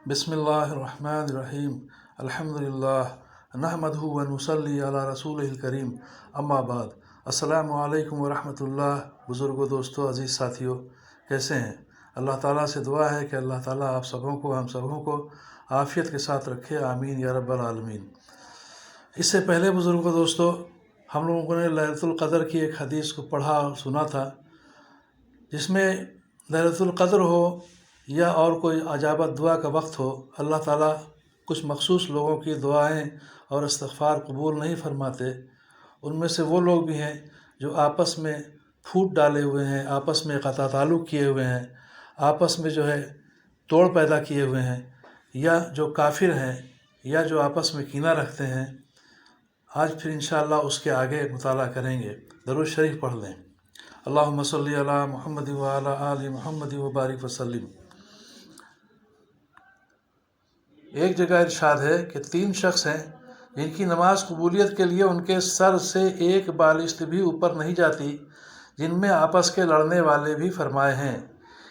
बिस्मिल्लाहिर्रहमानिर्रहीम अल्हम्दुलिल्लाह नहमदुहु व नुसल्ली अला रसूलिहिल करीम अम्मा बाद। अस्सलामु अलैकुम व रहमतुल्लाह। बुज़ुर्गों, दोस्तों, अज़ीज़ साथियों, कैसे हैं? अल्लाह ताला से दुआ है कि अल्लाह ताला आप सबों को, हम सबों को आफ़ियत के साथ रखे, आमीन या रब्बल आलमीन। इससे पहले बुज़ुर्गों, दोस्तों, हम लोगों ने लैलतुल क़द्र की एक हदीस को पढ़ा और सुना था, जिसमें लैलतुल क़द्र हो या और कोई अजाबत दुआ का वक्त हो, अल्लाह ताला कुछ मखसूस लोगों की दुआएं और इस्तिग़फ़ार कबूल नहीं फरमाते। उनमें से वो लोग भी हैं जो आपस में फूट डाले हुए हैं, आपस में क़ता ताल्लुक़ किए हुए हैं, आपस में जो है तोड़ पैदा किए हुए हैं, या जो काफिर हैं, या जो आपस में कीना रखते हैं। आज फिर इंशाअल्लाह उसके आगे मुताला करेंगे। दरूद शरीफ पढ़ लें। अल्लाहुम्मा सल्ली अला मुहम्मद व अला आलि मुहम्मद व बारिक वसल्लिम। एक जगह इरशाद है कि 3 शख्स हैं जिनकी नमाज कबूलियत के लिए उनके सर से एक बालिश्त भी ऊपर नहीं जाती, जिनमें आपस के लड़ने वाले भी फरमाए हैं।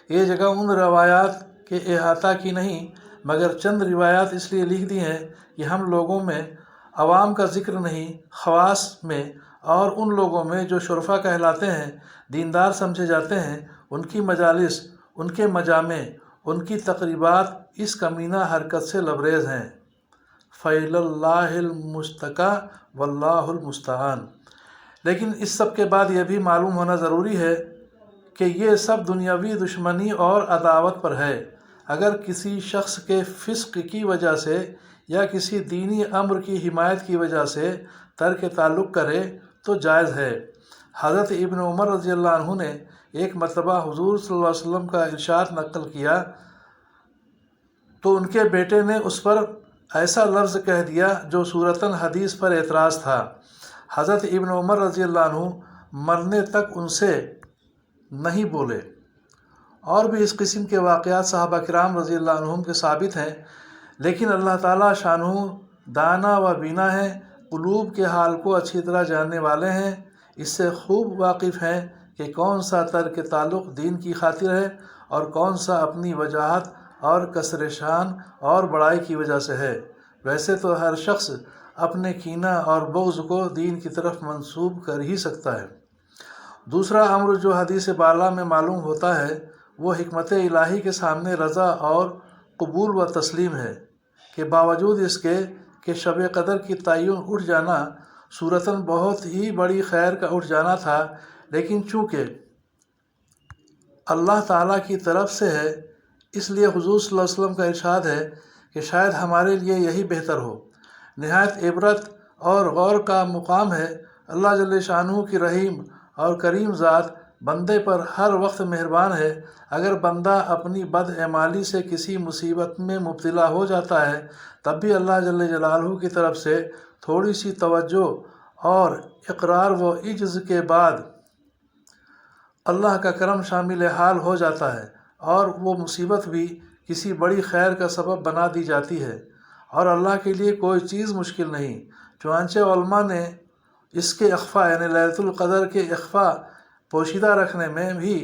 ये जगह उन रवायात के अहाता की नहीं, मगर चंद रिवायात इसलिए लिख दी हैं कि हम लोगों में अवाम का ज़िक्र नहीं, ख़वास में और उन लोगों में जो शुरफा कहलाते हैं, दीनदार समझे जाते हैं, उनकी मजालिस, उनके मजामे, उनकी तकरीबात इस कमीना हरकत से लबरेज़ हैं। फ़इलल्लाहिल मुस्तका वल्लाहुल मुस्तआन। लेकिन इस सब के बाद यह भी मालूम होना ज़रूरी है कि ये सब दुनियावी दुश्मनी और अदावत पर है। अगर किसी शख्स के फ़िस्क़ की वजह से या किसी दीनी अम्र की हिमायत की वजह से तर्क ताल्लुक़ करे तो जायज़ है। हज़रत इब्न उमर रज़ियल्लाहु अन्हु ने एक मरतबा हुज़ूर सल्लल्लाहु अलैहि वसल्लम का इरशाद नक़ल किया तो उनके बेटे ने उस पर ऐसा लफ्ज़ कह दिया जो सूरतन हदीस पर एतराज़ था। हज़रत इब्न उमर रज़ियल्लाहु अन्हु मरने तक उनसे नहीं बोले। और भी इस किस्म के वाक़यात सहाबा किराम रज़ियल्लाहु अन्हुम के साबित हैं। लेकिन अल्लाह ताला शानुहु दाना व बीना है, क़ुलूब के हाल को अच्छी तरह जानने वाले हैं, इससे खूब वाकिफ़ हैं कि कौन सा तर्क ताल्लुक़ दीन की खातिर है और कौन सा अपनी वजाहत और कसर शान और बड़ाई की वजह से है। वैसे तो हर शख्स अपने कीना और बुग़्ज़ को दीन की तरफ मंसूब कर ही सकता है। दूसरा अम्र जो हदीस बाला में मालूम होता है वो हिकमत इलाही के सामने रज़ा और कबूल व तस्लीम है कि बावजूद इसके कि शब क़द्र की तयन उठ जाना सूरतन बहुत ही बड़ी खैर का उठ जाना था, लेकिन चूँकि अल्लाह ताला की तरफ से है, इसलिए हुज़ूर सल्लल्लाहु अलैहि वसल्लम का इरशाद है कि शायद हमारे लिए यही बेहतर हो। निहायत इबरत और गौर का मुकाम है अल्लाह जल्ले शानहू की रहीम और करीम ज़ात बंदे पर हर वक्त मेहरबान है। अगर बंदा अपनी बदअमाली से किसी मुसीबत में मुब्तला हो जाता है, तब भी अल्लाह जल्ले जलालहू की तरफ से थोड़ी सी तवज्जो और इक़रार व इज्ज़ के बाद अल्लाह का करम शामिल हाल हो जाता है और वो मुसीबत भी किसी बड़ी खैर का सबब बना दी जाती है। और अल्लाह के लिए कोई चीज़ मुश्किल नहीं। चुनांचे उलमा ने इसके अख़फ़ा यानी लैलतुल क़द्र के अख़फ़ा पोशीदा रखने में भी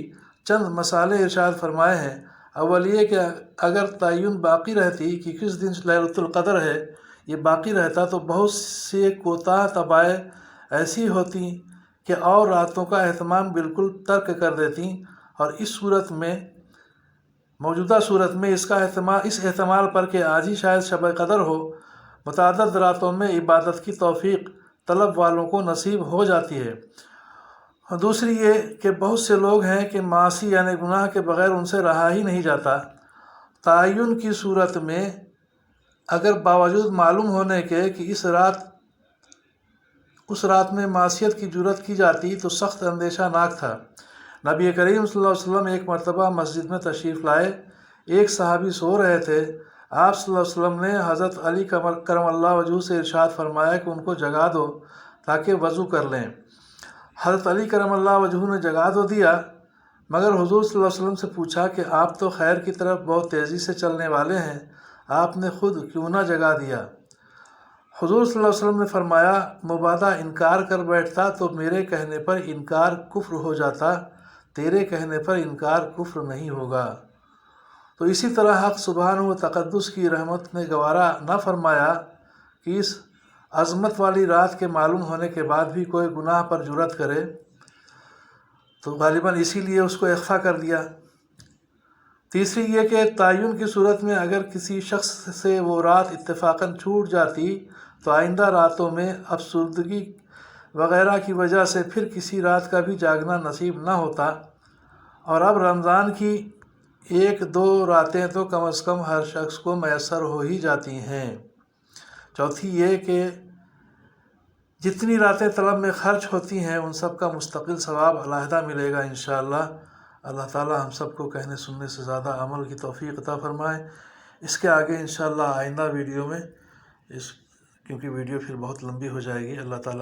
चंद मसाले इरशाद फरमाए हैं। अव्वल ये कि अगर तयन बाकी रहती कि किस दिन लैलतुल क़द्र है, ये बाकी रहता तो बहुत से कोताह तबाएँ ऐसी होती कि और रातों का एहतमाम बिल्कुल तर्क कर देती, और इस सूरत में मौजूदा सूरत में इस एहतमाल पर कि आज ही शायद शब क़द्र हो, मुतअद्दिद रातों में इबादत की तौफ़ीक तलब वालों को नसीब हो जाती है। दूसरी ये कि बहुत से लोग हैं कि मासी यानी गुनाह के बग़ैर उनसे रहा ही नहीं जाता। तयन की सूरत में अगर बावजूद मालूम होने के कि उस रात में मासियत की जुर्रत की जाती तो सख्त अंदेशा नाक था। नबी करीम सल्लल्लाहु अलैहि वसल्लम एक मरतबा मस्जिद में तशरीफ़ लाए। एक सहाबी सो रहे थे। आप सल्लल्लाहु अलैहि वसल्लम ने हज़रत अली करमल्लाहु वजहू से इरशाद फरमाया कि उनको जगा दो ताकि वज़ू कर लें। हज़रत अली करमल्लाहु वजहू ने जगा तो दिया, मगर हुज़ूर सल्लल्लाहु अलैहि वसल्लम से पूछा कि आप तो खैर की तरफ बहुत तेज़ी से चलने वाले हैं, आपने ख़ुद क्यों ना जगा दिया। हुज़ूर सल्लल्लाहु अलैहि वसल्लम ने फरमाया, मुबादा इनकार कर बैठता तो मेरे कहने पर इनकार कुफ्र हो जाता, तेरे कहने पर इनकार कुफ्र नहीं होगा। تو اسی طرح حق سبحانہ و تقدس کی رحمت نے گوارا نہ فرمایا کہ اس عظمت والی رات کے معلوم ہونے کے بعد بھی کوئی گناہ پر جرأت کرے، تو غالباً اسی لیے اس کو اخفا کر دیا۔ تیسری یہ کہ تعین کی صورت میں اگر کسی شخص سے وہ رات اتفاقاً چھوٹ جاتی تو آئندہ راتوں میں افسردگی وغیرہ کی وجہ سے پھر کسی رات کا بھی جاگنا نصیب نہ ہوتا، اور اب رمضان کی 1-2 راتیں تو کم از کم ہر شخص کو میسر ہو ہی جاتی ہیں۔ چوتھی یہ کہ جتنی راتیں طلب میں خرچ ہوتی ہیں ان سب کا مستقل ثواب علیحدہ ملے گا انشاءاللہ۔ اللہ تعالی ہم سب کو کہنے سننے سے زیادہ عمل کی توفیق عطا فرمائے۔ اس کے آگے انشاءاللہ آئندہ ویڈیو میں کیونکہ ویڈیو پھر بہت لمبی ہو جائے گی، اللہ تعالی